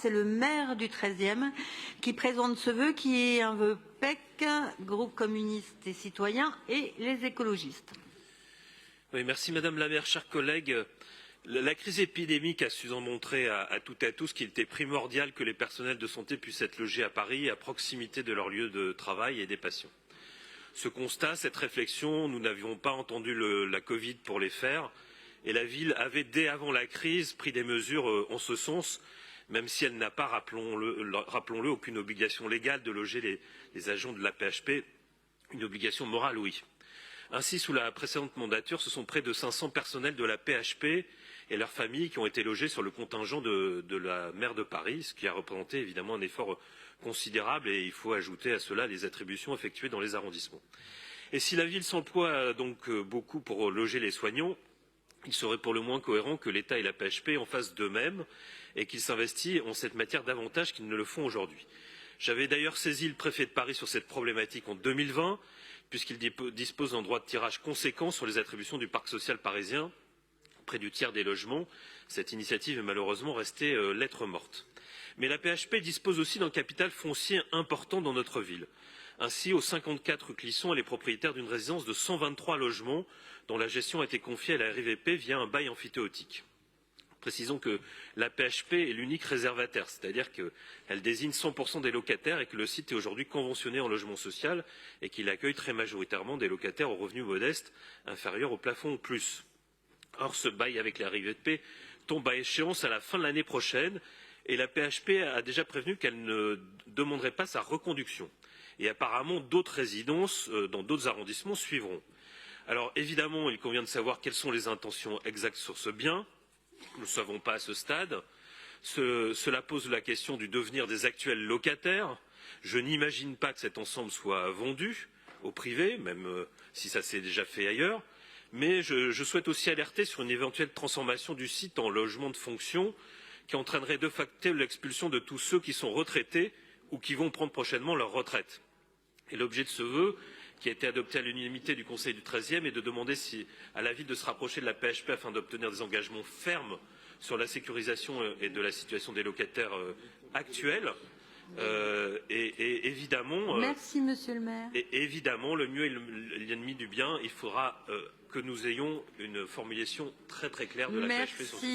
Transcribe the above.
C'est le maire du 13e qui présente ce vœu, qui est un vœu PEC, groupe communiste et citoyen, et les écologistes. Oui, merci Madame la maire, chers collègues. La crise épidémique a su en montrer à toutes et à tous qu'il était primordial que les personnels de santé puissent être logés à Paris, à proximité de leur lieu de travail et des patients. Ce constat, cette réflexion, nous n'avions pas entendu la Covid pour les faire, et la ville avait, dès avant la crise, pris des mesures en ce sens, même si elle n'a pas, rappelons-le, aucune obligation légale de loger les agents de la PHP, une obligation morale, oui. Ainsi, sous la précédente mandature, ce sont près de 500 personnels de la PHP et leurs familles qui ont été logés sur le contingent de la maire de Paris, ce qui a représenté évidemment un effort considérable, et il faut ajouter à cela les attributions effectuées dans les arrondissements. Et si la ville s'emploie donc beaucoup pour loger les soignants, il serait pour le moins cohérent que l'État et la PHP en fassent d'eux-mêmes et qu'ils s'investissent en cette matière davantage qu'ils ne le font aujourd'hui. J'avais d'ailleurs saisi le préfet de Paris sur cette problématique en 2020, puisqu'il dispose d'un droit de tirage conséquent sur les attributions du parc social parisien, près du tiers des logements. Cette initiative est malheureusement restée lettre morte. Mais la PHP dispose aussi d'un capital foncier important dans notre ville. Ainsi, au 54 rue Clisson, elle est propriétaire d'une résidence de 123 logements dont la gestion a été confiée à la RIVP via un bail amphithéotique. Précisons que la PHP est l'unique réservataire, c'est-à-dire qu'elle désigne 100% des locataires et que le site est aujourd'hui conventionné en logement social et qu'il accueille très majoritairement des locataires aux revenus modestes inférieurs au plafond ou plus. Or, ce bail avec la RIVP tombe à échéance à la fin de l'année prochaine et la PHP a déjà prévenu qu'elle ne demanderait pas sa reconduction. Et apparemment, d'autres résidences dans d'autres arrondissements suivront. Alors évidemment, il convient de savoir quelles sont les intentions exactes sur ce bien. Nous ne savons pas à ce stade. Cela pose la question du devenir des actuels locataires. Je n'imagine pas que cet ensemble soit vendu au privé, même si ça s'est déjà fait ailleurs. Mais je souhaite aussi alerter sur une éventuelle transformation du site en logement de fonction qui entraînerait de facto l'expulsion de tous ceux qui sont retraités ou qui vont prendre prochainement leur retraite. Et l'objet de ce vœu, qui a été adopté à l'unanimité du Conseil du 13e, est de demander à la ville de se rapprocher de la PHP afin d'obtenir des engagements fermes sur la sécurisation et de la situation des locataires actuels. Et évidemment, merci, monsieur le maire. Et évidemment, le mieux est l'ennemi du bien. Il faudra que nous ayons une formulation très très claire de la PHP sur ce sujet.